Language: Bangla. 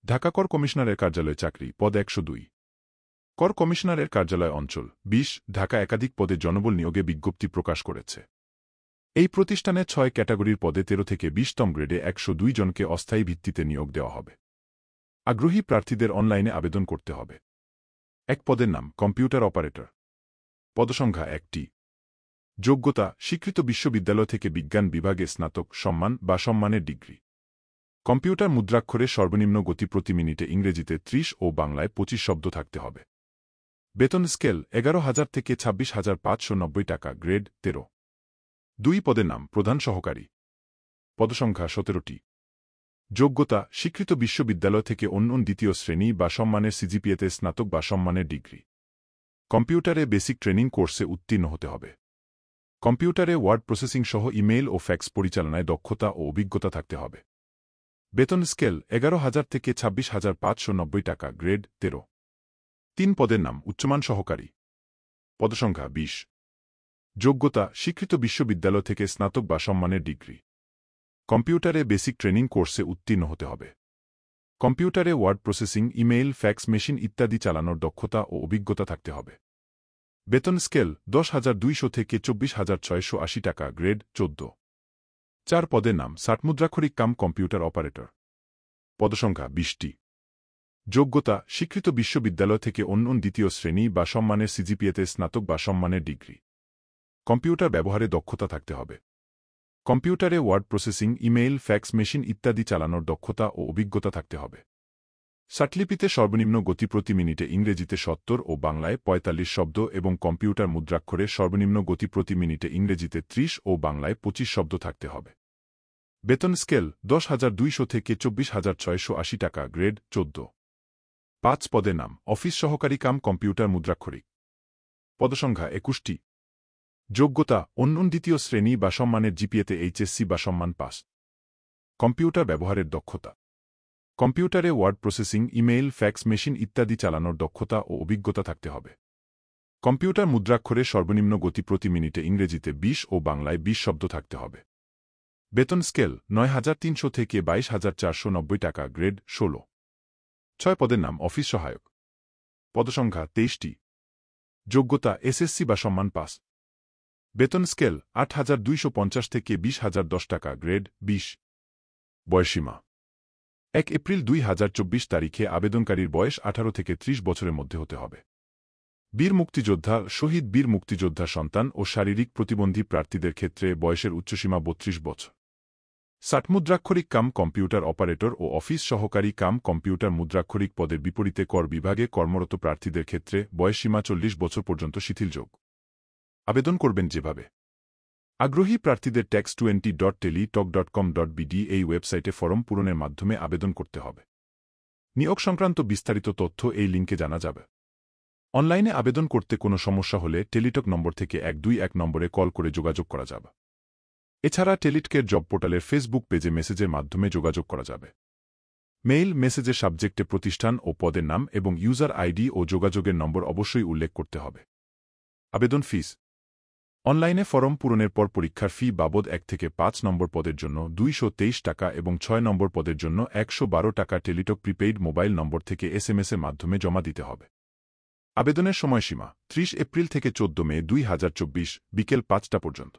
ঢাকা কর কমিশনারের কার্যালয়ে চাকরি, পদ 102। কর কমিশনারের কার্যালয় অঞ্চল 20, ঢাকা একাধিক পদে জনবল নিয়োগে বিজ্ঞপ্তি প্রকাশ করেছে। এই প্রতিষ্ঠানে 6 ক্যাটাগরির পদে 13 থেকে 20তম গ্রেডে 102 জনকে অস্থায়ী ভিত্তিতে নিয়োগ দেওয়া হবে। আগ্রহী প্রার্থীদের অনলাইনে আবেদন করতে হবে। এক পদের নাম কম্পিউটার অপারেটর। পদসংখ্যা 1টি। যোগ্যতা স্বীকৃত বিশ্ববিদ্যালয় থেকে বিজ্ঞান বিভাগে স্নাতক, সম্মান বা সম্মানের ডিগ্রি। কম্পিউটার মুদ্রাক্ষরে সর্বনিম্ন গতি প্রতি মিনিটে ইংরেজিতে 30 ও বাংলায় 25 শব্দ থাকতে হবে। বেতন স্কেল 11,000 থেকে 26,590 টাকা, গ্রেড 13। 2 পদের নাম প্রধান সহকারী। পদসংখ্যা 17টি। যোগ্যতা স্বীকৃত বিশ্ববিদ্যালয় থেকে অন্য দ্বিতীয় শ্রেণী বা সম্মানের সিজিপিএতে স্নাতক বা সম্মানের ডিগ্রি। কম্পিউটারে বেসিক ট্রেনিং কোর্সে উত্তীর্ণ হতে হবে। কম্পিউটারে ওয়ার্ড প্রসেসিং সহ ইমেইল ও ফ্যাক্স পরিচালনায় দক্ষতা ও অভিজ্ঞতা থাকতে হবে। বেতন স্কেল 11,000 থেকে 26,590 টাকা, গ্রেড 13। 3 পদের নাম উচ্চমান সহকারী। পদসংখ্যা 20। যোগ্যতা স্বীকৃত বিশ্ববিদ্যালয় থেকে স্নাতক বা সম্মানের ডিগ্রি। কম্পিউটারে বেসিক ট্রেনিং কোর্সে উত্তীর্ণ হতে হবে। কম্পিউটারে word processing, email, fax machine ইত্যাদি চালানোর দক্ষতা ও অভিজ্ঞতা থাকতে হবে। বেতন স্কেল 10,200 থেকে 24,680 টাকা, গ্রেড 14। 4 পদের নাম ষাটমুদ্রাক্ষরিক কাম কম্পিউটার অপারেটর। পদসংখ্যা 20টি। যোগ্যতা স্বীকৃত বিশ্ববিদ্যালয় থেকে অন্য দ্বিতীয় শ্রেণী বা সম্মানের সিজিপিএতে স্নাতক বা সম্মানের ডিগ্রি। কম্পিউটার ব্যবহারে দক্ষতা থাকতে হবে। কম্পিউটারে word processing, email, fax machine ইত্যাদি চালানোর দক্ষতা ও অভিজ্ঞতা থাকতে হবে। ষাটলিপিতে সর্বনিম্ন গতি প্রতি মিনিটে ইংরেজিতে 70 ও বাংলায় 45 শব্দ এবং কম্পিউটার মুদ্রাক্ষরে সর্বনিম্ন গতি প্রতি মিনিটে ইংরেজিতে 30 ও বাংলায় 25 শব্দ থাকতে হবে। বেতন স্কেল 10,200 থেকে 24,680 টাকা, গ্রেড 14। 5 পদের নাম অফিস সহকারী কাম কম্পিউটার মুদ্রাক্ষরিক। পদসংখ্যা 21টি। যোগ্যতা অন্য দ্বিতীয় শ্রেণী বা সম্মানের জিপিএতে এইচএসসি বা সম্মান পাস। কম্পিউটার ব্যবহারের দক্ষতা। কম্পিউটারে word processing, email, fax machine ইত্যাদি চালানোর দক্ষতা ও অভিজ্ঞতা থাকতে হবে। কম্পিউটার মুদ্রাক্ষরে সর্বনিম্ন গতি প্রতি মিনিটে ইংরেজিতে 20 ও বাংলায় 20 শব্দ থাকতে হবে। বেতন স্কেল 9,300 থেকে 22,490 টাকা, গ্রেড 16। 6 পদের নাম অফিস সহায়ক। পদসংখ্যা 23টি। যোগ্যতা এসএসসি বা সম্মান পাস। বেতন স্কেল 8,250 থেকে 20,010 টাকা, গ্রেড 20। বয়সীমা 1 এপ্রিল 2024 তারিখে আবেদনকারীর বয়স 18 থেকে 30 বছরের মধ্যে হতে হবে। বীর মুক্তিযোদ্ধা, শহীদ বীর মুক্তিযোদ্ধা সন্তান ও শারীরিক প্রতিবন্ধী প্রার্থীদের ক্ষেত্রে বয়সের উচ্চসীমা 32 বছর। ষাটমুদ্রাক্ষরিক কাম কম্পিউটার অপারেটর ও অফিস সহকারী কাম কম্পিউটার মুদ্রাক্ষরিক পদের বিপরীতে কর বিভাগে কর্মরত প্রার্থীদের ক্ষেত্রে বয়সসীমা 40 বছর পর্যন্ত শিথিলযোগ্য। আবেদন করবেন যেভাবে। আগ্রহী প্রার্থীদের tax20.teletalk.com.bd এই ওয়েবসাইটে ফরম পূরণের মাধ্যমে আবেদন করতে হবে। নিয়োগ সংক্রান্ত বিস্তারিত তথ্য এই লিঙ্কে জানা যাবে। অনলাইনে আবেদন করতে কোনো সমস্যা হলে টেলিটক নম্বর থেকে 121 নম্বরে কল করে যোগাযোগ করা যাবে। এছাড়া টেলিটকের জব পোর্টালের ফেসবুক পেজে মেসেজের মাধ্যমে যোগাযোগ করা যাবে। মেইল মেসেজের সাবজেক্টে প্রতিষ্ঠান ও পদের নাম এবং ইউজার আইডি ও যোগাযোগের নম্বর অবশ্যই উল্লেখ করতে হবে। আবেদন ফিস। অনলাইনে ফরম পূরণের পর পরীক্ষার ফি বাবদ 1 থেকে 5 নম্বর পদের জন্য 223 টাকা এবং 6 নম্বর পদের জন্য 112 টাকা টেলিটক প্রিপেইড মোবাইল নম্বর থেকে এসএমএসের মাধ্যমে জমা দিতে হবে। আবেদনের সময়সীমা 30 এপ্রিল থেকে 14 মে 2024 বিকেল 5টা পর্যন্ত।